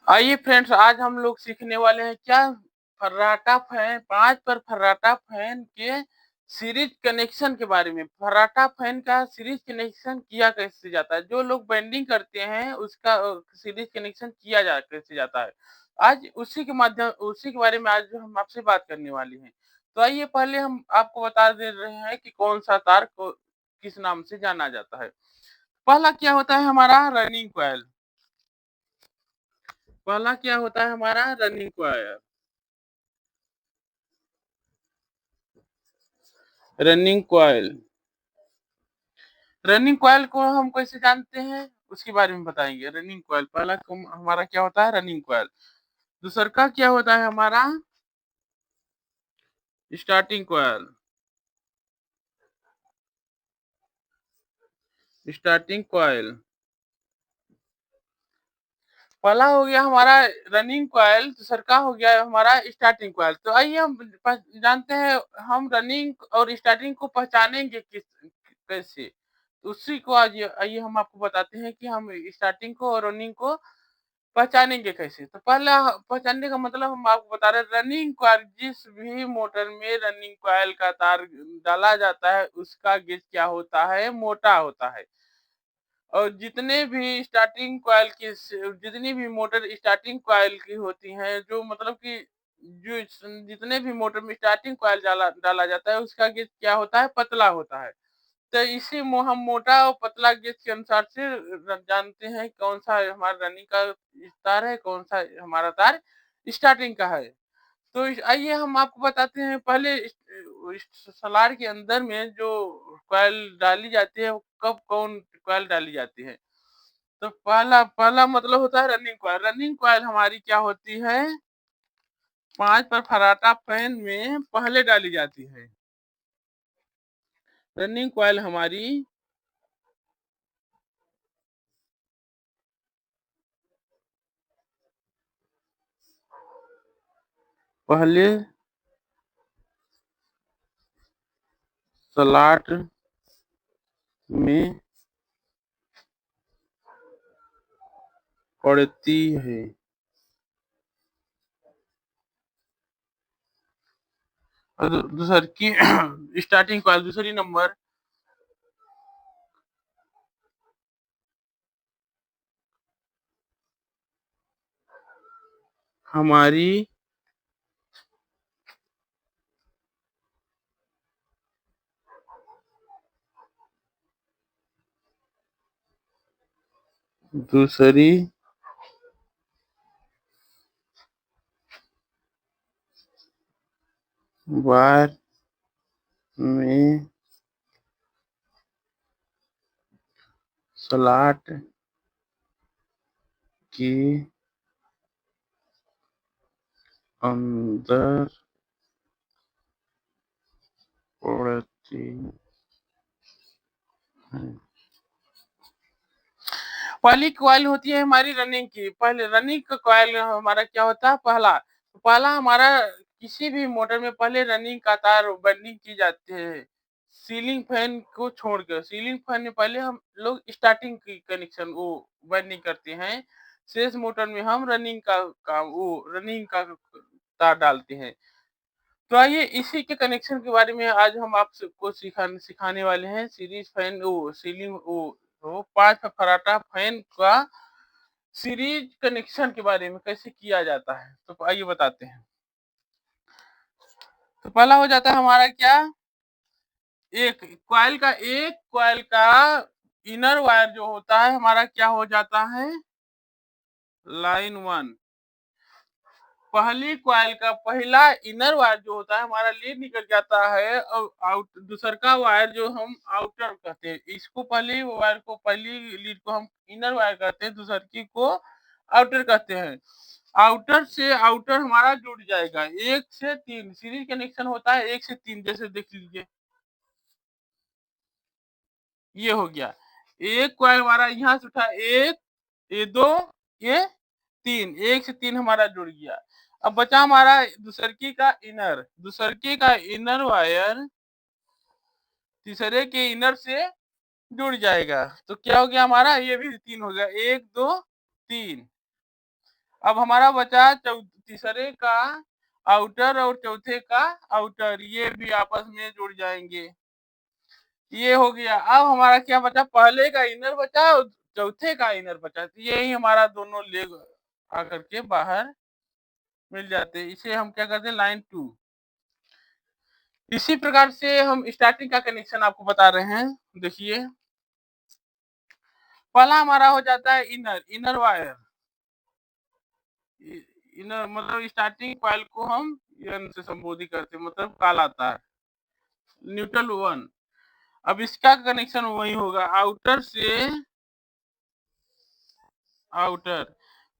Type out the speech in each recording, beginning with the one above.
आइए फ्रेंड्स, आज हम लोग सीखने वाले हैं क्या फर्राटा फैन 5 पर फर्राटा फैन के सीरीज कनेक्शन के बारे में। फर्राटा फैन का सीरीज कनेक्शन किया कैसे जाता है? जो लोग बेंडिंग करते हैं उसका सीरीज कनेक्शन किया जा कैसे जाता है? आज उसी के बारे में आज हम आपसे बात करने वाले हैं। तो आइए पहले हम आपको बता दे रहे हैं कि कौन-सा तार को किस नाम से जाना जाता है। पहला क्या होता है हमारा रनिंग कॉइल। पहला क्या होता है हमारा running coil. Running coil. Running coil को हम कैसे जानते हैं उसके बारे में बताएंगे। रनिंग कॉइल पहला हमारा क्या होता है रनिंग कॉइल। दूसरा का क्या होता है हमारा स्टार्टिंग कॉइल। स्टार्टिंग कॉइल पहला हो गया हमारा रनिंग कॉइल, दूसरा का हो गया हमारा स्टार्टिंग कॉइल। तो आइए हम जानते हैं हम रनिंग और स्टार्टिंग को पहचानेंगे किस कैसे। तो उसी को आज आइए हम आपको बताते हैं कि हम स्टार्टिंग को और रनिंग को पहचानेंगे कैसे। तो पहला पहचानने का मतलब हम आपको बता रहे हैं रनिंग कॉइल। जिस भी मोटर में रनिंग कॉइल का तार डाला जाता है उसका गेज क्या होता है, मोटा होता है। और जितनी भी मोटर स्टार्टिंग कॉइल की होती हैं, जो मतलब कि जो जितने भी मोटर में स्टार्टिंग कॉइल डाला डाला जाता है उसका गेज क्या होता है, पतला होता है। तो इसी हम मोटा और पतला गेज के अनुसार से जानते हैं कौन सा हमारा रनिंग का तार है, कौन सा हमारा तार स्टार्टिंग का है। तो आइए हम आपको बताते हैं पहले इस सलार के अंदर में जो कॉइल डाली जाती है वो कब कौन कॉइल डाली जाती है। तो पहला पहला मतलब होता है रनिंग कॉइल। रनिंग कॉइल हमारी क्या होती है, 5 पर फर्राटा फैन में पहले डाली जाती है। रनिंग कॉइल हमारी पहले स्लॉट में पड़ती है। और दूसर की स्टार्टिंग कॉइल दूसरी नंबर हमारी दूसरी वायर में स्लॉट के अंदर पड़ती है। पहली कॉइल होती है हमारी रनिंग की। पहले रनिंग का कॉइल हमारा क्या होता है, पहला तो पहला हमारा किसी भी मोटर में पहले रनिंग का तार बंडिंग की जाती है। सीलिंग फैन को छोड़कर सीलिंग फैन में पहले हम लोग स्टार्टिंग की कनेक्शन वो बंडिंग करते हैं। शेष मोटर में हम रनिंग का तार डालते हैं। तो आइए इसी के कनेक्शन के बारे में आज हम आप सबको सिखाने वाले हैं। सीरीज फैन वो सीलिंग वो 5 फर्राटा फैन का सीरीज कनेक्शन के बारे में कैसे किया जाता है। तो आइए बताते हैं। तो पहला हो जाता है हमारा क्या, एक कॉइल का इनर वायर जो होता है हमारा क्या हो जाता है, लाइन 1। पहली कॉइल का पहला इनर वायर जो होता है हमारा लीड निकल जाता है और दूसर का वायर जो हम आउटर कहते हैं। इसको पहली वायर को पहली लीड को हम इनर वायर कहते हैं, दूसर की को आउटर कहते हैं। आउटर से आउटर हमारा जुड़ जाएगा। 1 से 3 सीरीज कनेक्शन होता है, 1 से 3 जैसे देख लीजिए ये हो गया। एक कॉइल हमारा यहाँ से उठा, एक ये दो ये तीन, 1 से 3 हमारा जुड़ गया। अब बचा हमारा दूसरकी का इनर वायर तीसरे के इनर से जुड़ जाएगा। तो क्या हो गया हमारा, ये भी 3 हो गया, 1 2 3। अब हमारा बचा तीसरे का आउटर और चौथे का आउटर, ये भी आपस में जुड़ जाएंगे। ये हो गया। अब हमारा क्या बचा, पहले का इनर बचा और चौथे का इनर बचा, तो यही हमारा दोनों लेग आकर के बाहर मिल जाते हैं। इसे हम क्या करते हैं, लाइन 2। इसी प्रकार से हम स्टार्टिंग का कनेक्शन आपको बता रहे हैं। देखिए, पहला हमारा हो जाता है इनर वायर। इनर मतलब स्टार्टिंग कॉइल को हम एन से संबोधित करते हैं, मतलब काला तार, न्यूट्रल 1। अब इसका कनेक्शन वही होगा, आउटर से आउटर।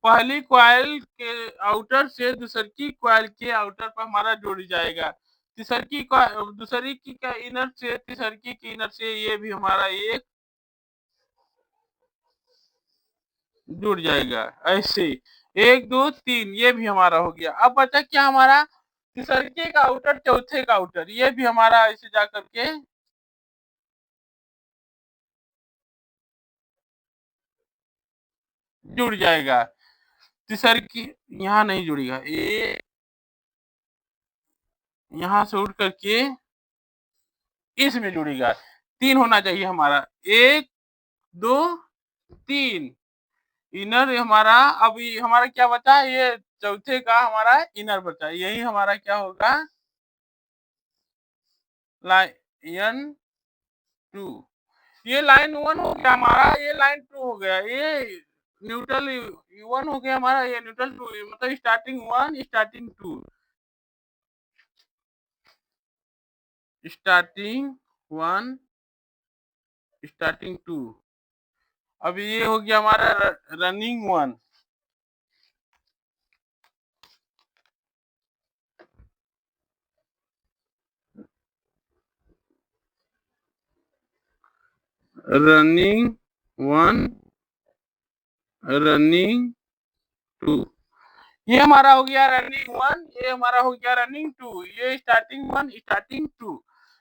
पहली कॉइल के आउटर से दूसरी कॉइल के आउटर पर हमारा जुड़ जाएगा। दूसरी की का इनर से तीसरी की इनर से ये भी हमारा एक जुड़ जाएगा। ऐसे 1 2 3 ये भी हमारा हो गया। अब बचा क्या हमारा, तीसरे का आउटर चौथे का आउटर, ये भी हमारा ऐसे जा करके जुड़ जाएगा। तीसरी की यहाँ नहीं जुड़ेगा, ये यहाँ से उठ करके इसमें जुड़ेगा। 3 होना चाहिए हमारा, 1 2 3 इनर हमारा। अब हमारा क्या बचा, ये चौथे का हमारा इनर बचा, यही हमारा क्या होगा, लाइन 2। ये लाइन 1 हो गया हमारा, ये लाइन 2 हो गया, ये न्यूट्रल 1 हो गया हमारा, ये न्यूट्रल 2, मतलब स्टार्टिंग 1 स्टार्टिंग 2 स्टार्टिंग 1 स्टार्टिंग 2। अब ये हो गया हमारा रनिंग 1। रनिंग 1 रनिंग 2, ये हमारा हो गया रनिंग 1, ये हमारा हो गया रनिंग 2, ये स्टार्टिंग 1 स्टार्टिंग 2।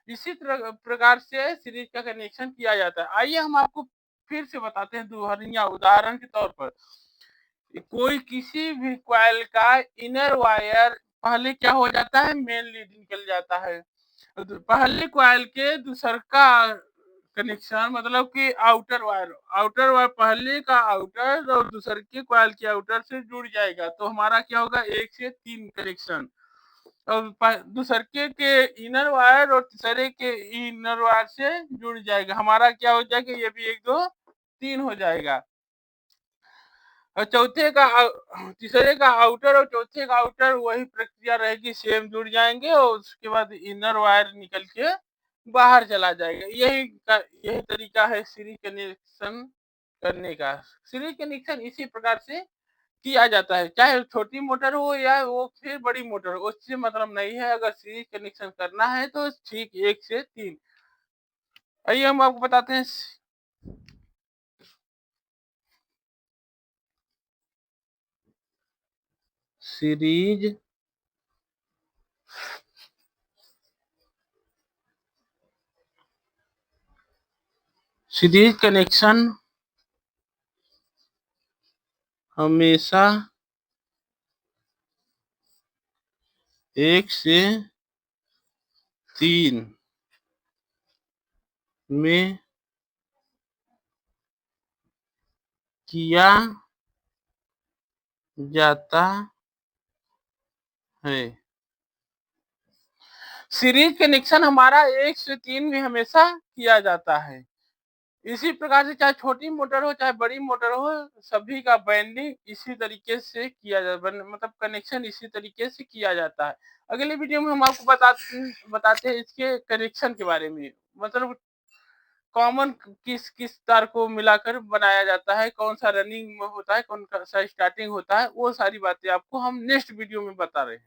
इसी प्रकार से सीरीज का कनेक्शन किया जाता है। आइए हम आपको फिर से बताते हैं दोहरिया उदाहरण के तौर पर। कोई किसी भी कॉइल का इनर वायर पहले क्या हो जाता है, मेन लीड निकल जाता है। पहले कॉइल के दूसर का कनेक्शन मतलब कि आउटर वायर पहले का आउटर और दूसरे के कॉइल के आउटर से जुड़ जाएगा, तो हमारा क्या होगा, 1 से 3 कनेक्शन। और दूसरे के इनर वायर और तीसरे के इनर वायर से जुड़ जाएगा, हमारा क्या हो जाएगा, ये भी 1 2 3 हो जाएगा। और तीसरे का आउटर और चौथे का आउटर वही प्रक्रिया रहेगी, सेम जुड़ जाएंगे और उसके बाद इनर वायर निकल के बाहर चला जाएगा। यही तरीका है सीरीज कनेक्शन करने का। सीरीज कनेक्शन इसी प्रकार से किया जाता है, चाहे छोटी मोटर हो या वो फिर बड़ी मोटर हो, उससे मतलब नहीं है। अगर सीरीज कनेक्शन करना है तो ठीक 1 से 3। आइए हम आपको बताते हैं सीरीज कनेक्शन हमेशा 1 से 3 में किया जाता है। सीरीज कनेक्शन हमारा 1 से 3 में हमेशा किया जाता है। इसी प्रकार से चाहे छोटी मोटर हो चाहे बड़ी मोटर हो, सभी का बाइंडिंग इसी तरीके से किया जाता है, मतलब कनेक्शन इसी तरीके से किया जाता है। अगले वीडियो में हम आपको बताते हैं इसके कनेक्शन के बारे में, मतलब कॉमन किस किस तार को मिलाकर बनाया जाता है, कौन सा रनिंग में होता है, कौन सा स्टार्टिंग होता है, वो सारी बातें आपको हम नेक्स्ट वीडियो में बता रहे हैं।